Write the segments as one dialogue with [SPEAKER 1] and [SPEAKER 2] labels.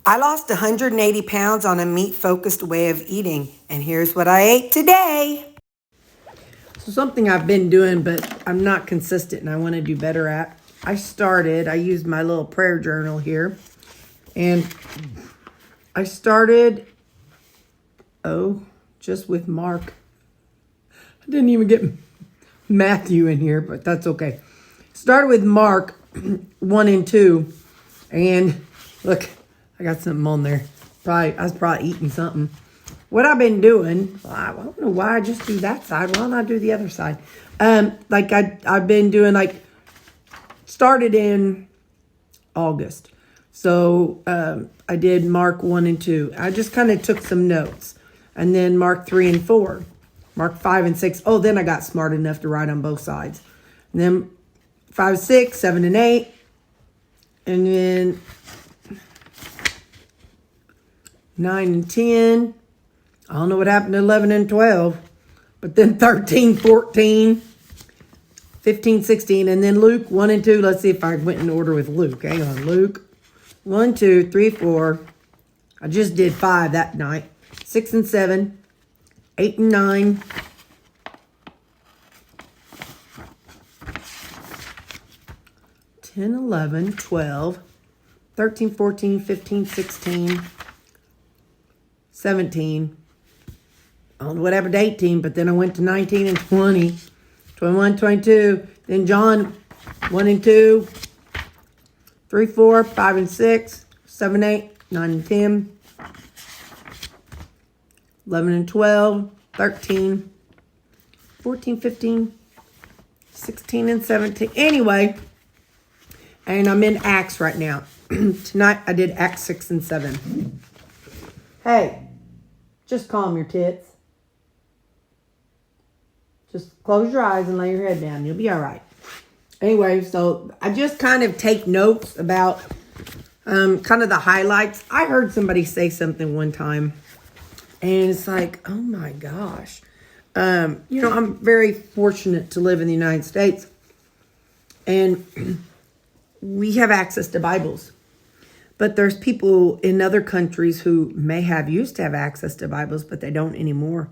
[SPEAKER 1] I lost 180 pounds on a meat-focused way of eating, and here's what I ate today. So something I've been doing, but I'm not consistent and I want to do better at. I used my little prayer journal here, and I started, just with Mark. I didn't even get Matthew in here, but that's okay. Started with Mark 1 and 2, and look, I got something on there. I was probably eating something. What I've been doing, I don't know why I just do that side. Why don't I do the other side? I've been doing started in August. So I did Mark 1 and 2. I just kind of took some notes. And then Mark 3 and 4. Mark 5 and 6. Oh, then I got smart enough to write on both sides. And then 5, 6, 7, and 8. And then 9 and 10. I don't know what happened to 11 and 12. But then 13, 14, 15, 16. And then Luke 1 and 2. Let's see if I went in order with Luke. Hang on. Luke 1, 2, 3, 4. I just did 5 that night. 6 and 7. 8 and 9. 10, 11, 12, 13, 14, 15, 16, 17. I don't know what happened to 18, but then I went to 19 and 20, 21, 22. Then John 1 and 2, 3, 4, 5 and 6, 7, 8, 9 and 10, 11 and 12, 13, 14, 15, 16 and 17. Anyway, and I'm in Acts right now. Tonight I did Acts 6 and 7. Hey, just calm your tits. Just close your eyes and lay your head down. You'll be all right. Anyway, so I just kind of take notes about kind of the highlights. I heard somebody say something one time, and it's like, oh my gosh. I'm very fortunate to live in the United States, and we have access to Bibles. But there's people in other countries who used to have access to Bibles, but they don't anymore.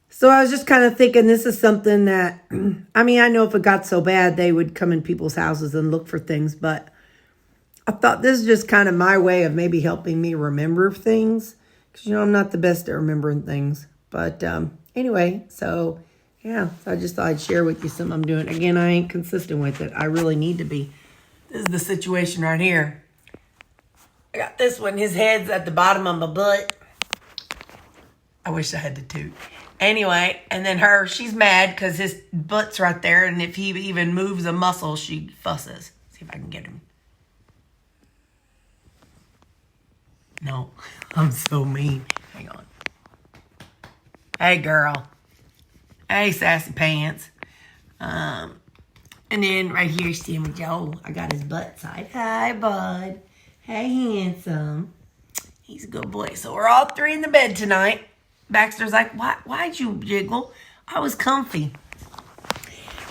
[SPEAKER 1] So I was just kind of thinking this is something that, I know if it got so bad, they would come in people's houses and look for things. But I thought this is just kind of my way of maybe helping me remember things. Because, I'm not the best at remembering things. But anyway, so yeah. So I just thought I'd share with you something I'm doing. Again, I ain't consistent with it. I really need to be. This is the situation right here. I got this one. His head's at the bottom of my butt. I wish I had the toot. Anyway, and then she's mad because his butt's right there. And if he even moves a muscle, she fusses. See if I can get him. No, I'm so mean. Hang on. Hey, girl. Hey, sassy pants. And then right here, Sammy Joe. I got his butt side. Hi, bud. Hey, handsome. He's a good boy. So we're all three in the bed tonight. Baxter's like, why'd you jiggle? I was comfy.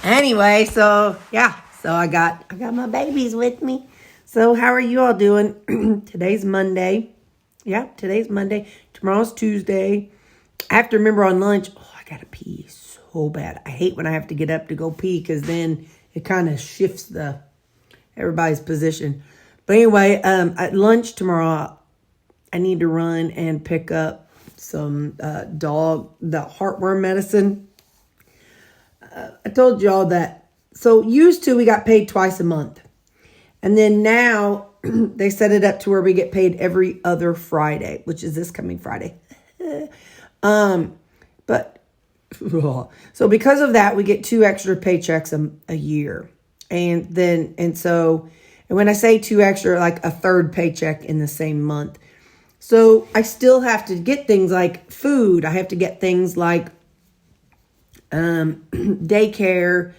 [SPEAKER 1] Anyway, so yeah. So I got my babies with me. So how are you all doing? Today's Monday. Yeah, today's Monday. Tomorrow's Tuesday. I have to remember on lunch, I gotta pee so bad. I hate when I have to get up to go pee because then it kind of shifts everybody's position. But anyway, at lunch tomorrow, I need to run and pick up some the heartworm medicine. I told y'all that. So used to, we got paid twice a month. And then now they set it up to where we get paid every other Friday, which is this coming Friday. But so because of that, we get 2 extra paychecks a year. And when I say 2 extra, like a third paycheck in the same month. So I still have to get things like food. I have to get things like daycare,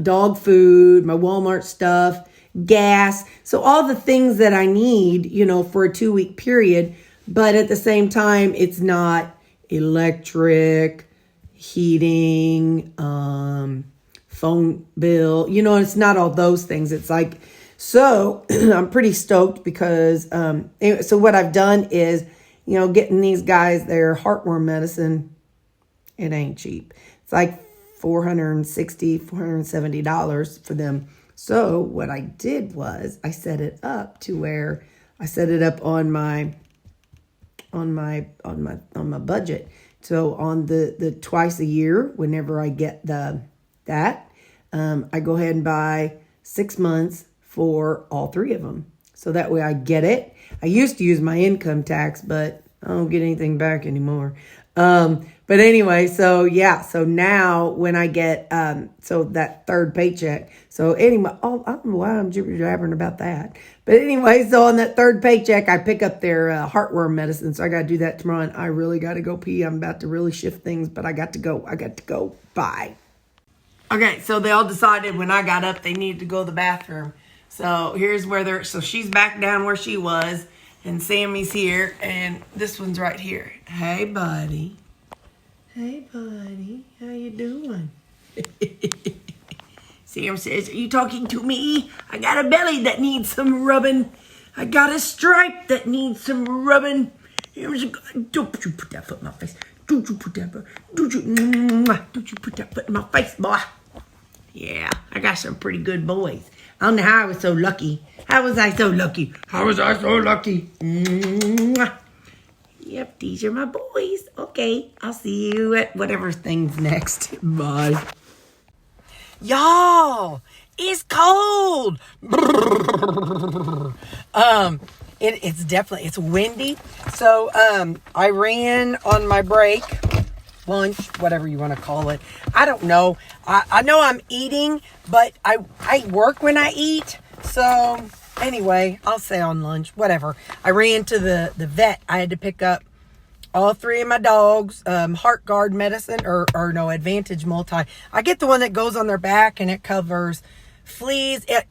[SPEAKER 1] dog food, my Walmart stuff, gas. So all the things that I need, for a 2-week period. But at the same time, it's not electric, heating, phone bill. It's not all those things. It's like, So I'm pretty stoked because, anyway, so what I've done is, getting these guys their heartworm medicine. It ain't cheap. It's like $460, $470 for them. So what I did was I set it up to where I set it up on my budget. So on the twice a year, whenever I get that, I go ahead and buy 6 months for all 3 of them. So that way I get it. I used to use my income tax, but I don't get anything back anymore. But anyway, so yeah, so now when I get, so that third paycheck, so anyway, I don't know why I'm jibber-jabbering about that. But anyway, so on that third paycheck, I pick up their heartworm medicine. So I got to do that tomorrow, and I really got to go pee. I'm about to really shift things, but I got to go. Bye. Okay, so they all decided when I got up, they needed to go to the bathroom. So here's where so she's back down where she was, and Sammy's here, and this one's right here. Hey, buddy. Hey, buddy. How you doing? Sam says, are you talking to me? I got a belly that needs some rubbing. I got a stripe that needs some rubbing. Don't you put that foot in my face. Don't you put that foot in my face, boy. Yeah, I got some pretty good boys. I don't know how I was so lucky. How was I so lucky? Yep, these are my boys. Okay, I'll see you at whatever thing's next. Bye. Y'all, it's cold. It's windy. So I ran on my break, lunch, whatever you want to call it. I don't know. I know I'm eating, but I work when I eat. So anyway, I'll say on lunch, whatever. I ran to the vet. I had to pick up all 3 of my dogs, Heart Guard medicine, or no, Advantage Multi. I get the one that goes on their back and it covers fleas and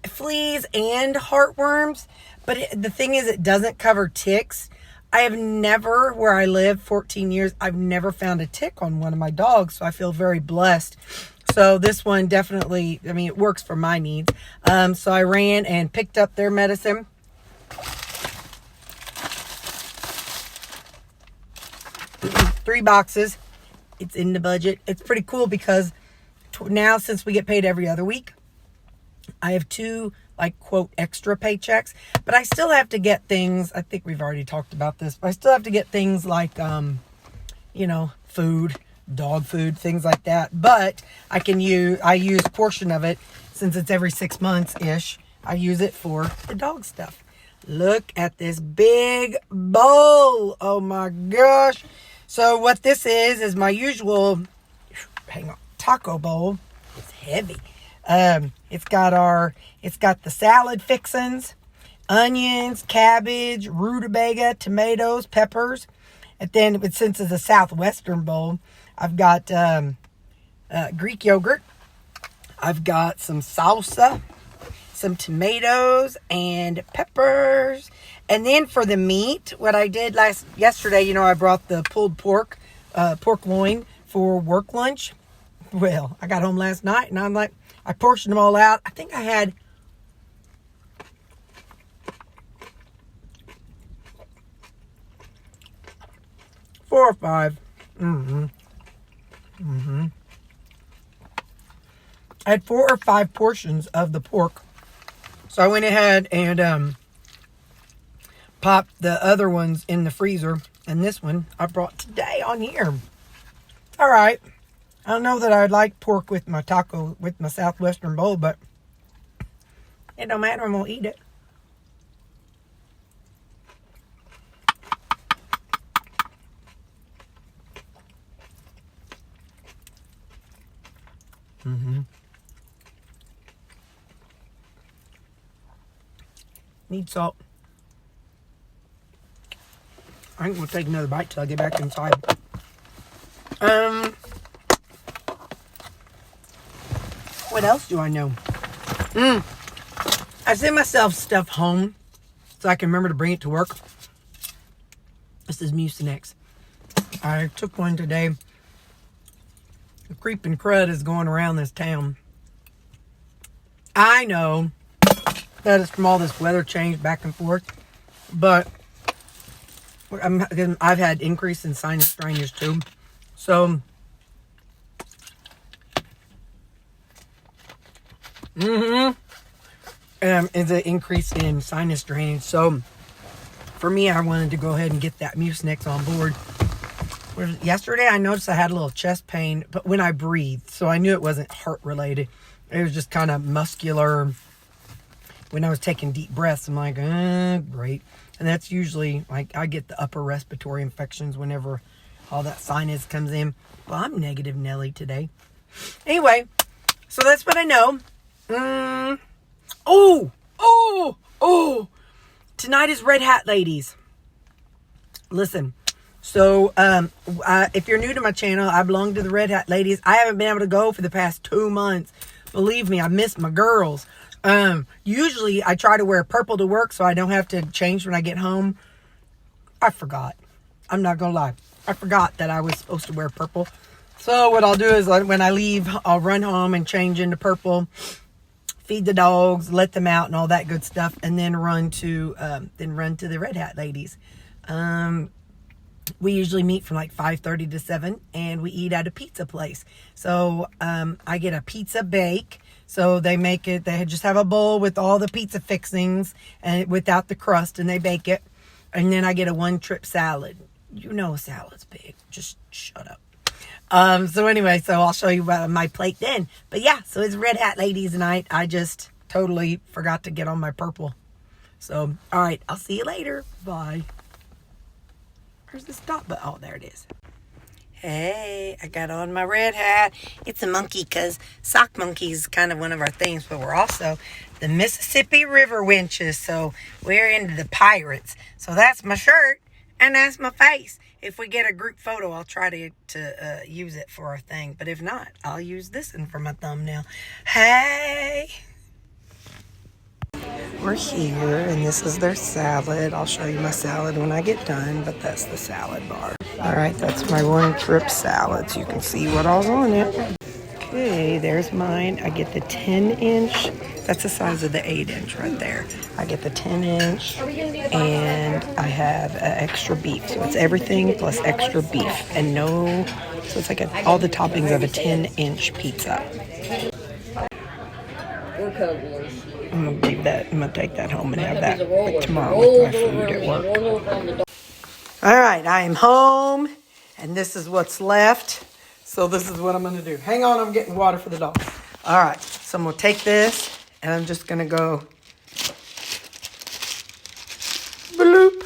[SPEAKER 1] heartworms. But the thing is, it doesn't cover ticks. I have never, where I live 14 years, I've never found a tick on one of my dogs. So I feel very blessed. So this one definitely, it works for my needs. So I ran and picked up their medicine. Three boxes. It's in the budget. It's pretty cool because now, since we get paid every other week, I have 2, quote, extra paychecks, but I still have to get things. I think we've already talked about this, but I still have to get things like, food, dog food, things like that. But I use a portion of it, since it's every 6 months ish. I use it for the dog stuff. Look at this big bowl. Oh my gosh. So what this is my usual, taco bowl. It's heavy. It's got the salad fixins, onions, cabbage, rutabaga, tomatoes, peppers. And then, since it's a southwestern bowl, I've got Greek yogurt. I've got some salsa, some tomatoes, and peppers. And then for the meat, what I did yesterday, I brought the pulled pork loin for work lunch. Well, I got home last night and I portioned them all out. I think I had 4 or 5. I had 4 or 5 portions of the pork. So I went ahead and popped the other ones in the freezer. And this one I brought today on here. All right. I don't know that I'd like pork with my southwestern bowl, but it don't matter. I'm going to eat it. Need salt. I think we'll take another bite till I get back inside. What else do I know? I send myself stuff home so I can remember to bring it to work. This is Mucinex. I took one today. The creeping crud is going around this town. I know. That is from all this weather change back and forth. But I've had increase in sinus drainage too. So, it's an increase in sinus drainage. So, for me, I wanted to go ahead and get that Mucinex on board. Yesterday, I noticed I had a little chest pain, but when I breathed, so I knew it wasn't heart related. It was just kind of muscular. When I was taking deep breaths, I'm like, great. And that's usually, like, I get the upper respiratory infections whenever all that sinus comes in. Well, I'm negative Nelly today. Anyway, so that's what I know. Tonight is Red Hat Ladies. Listen. So, if you're new to my channel, I belong to the Red Hat Ladies. I haven't been able to go for the past 2 months. Believe me, I miss my girls. Usually I try to wear purple to work so I don't have to change when I get home. I forgot. I'm not gonna lie. I forgot that I was supposed to wear purple. So what I'll do is when I leave, I'll run home and change into purple, feed the dogs, let them out and all that good stuff, and then run to the Red Hat Ladies. We usually meet from like 5:30 to 7, and we eat at a pizza place. So I get a pizza bake. So they make it, they just have a bowl with all the pizza fixings and without the crust, and they bake it. And then I get a one-trip salad. You know salad's big. Just shut up. So anyway, so I'll show you my plate then. But yeah, so it's Red Hat Ladies night. I just totally forgot to get on my purple. So, all right, I'll see you later. Bye. Where's the stop button? Oh, there it is. Hey, I got on my red hat. It's a monkey because sock monkey is kind of one of our things, but we're also the Mississippi River winches, so we're into the pirates. So that's my shirt and that's my face. If we get a group photo, I'll try to use it for our thing, but if not, I'll use this one for my thumbnail. Hey! We're here, and this is their salad. I'll show you my salad when I get done, but that's the salad bar. All right, that's my one-trip salad, so you can see what all's on it. Okay, there's mine. I get the 10-inch. That's the size of the 8-inch right there. I get the 10-inch, and I have extra beef. So it's everything plus extra beef, and no. So it's like all the toppings of a 10-inch pizza. I'm gonna leave that. I'm gonna take that home and have that tomorrow with my food at work. All right, I am home, and this is what's left. So this is what I'm gonna do. Hang on, I'm getting water for the dog. All right, so I'm gonna take this, and I'm just gonna go bloop,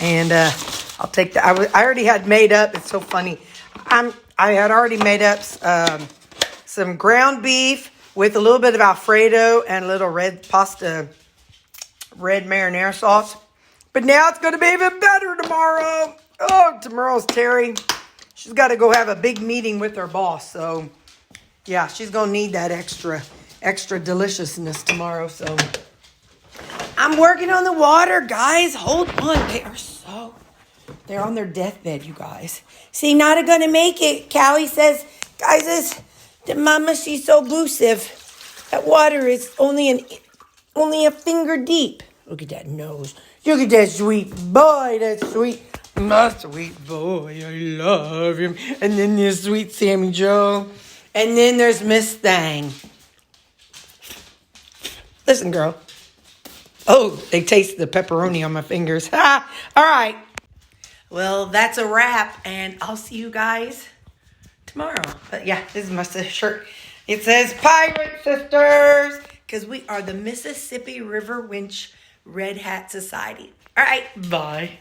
[SPEAKER 1] and I'll take the. I already had made up. It's so funny. I had already made up some ground beef with a little bit of Alfredo and a little red marinara sauce. But now it's going to be even better tomorrow. Oh, tomorrow's Terri. She's got to go have a big meeting with her boss. So, yeah, she's going to need that extra deliciousness tomorrow. So, I'm working on the water, guys. Hold on. They're on their deathbed, you guys. See, not going to make it. Callie says, guys, the mama, she's so elusive. That water is only a finger deep. Look at that nose. Look at that sweet boy. That sweet, my sweet boy. I love him. And then there's sweet Sammy Joe. And then there's Miss Thang. Listen, girl. Oh, they taste the pepperoni on my fingers. Ha! All right. Well, that's a wrap. And I'll see you guys tomorrow. But yeah, this is my shirt. It says Pirate Sisters because we are the Mississippi River Winch Red Hat Society. All right, bye.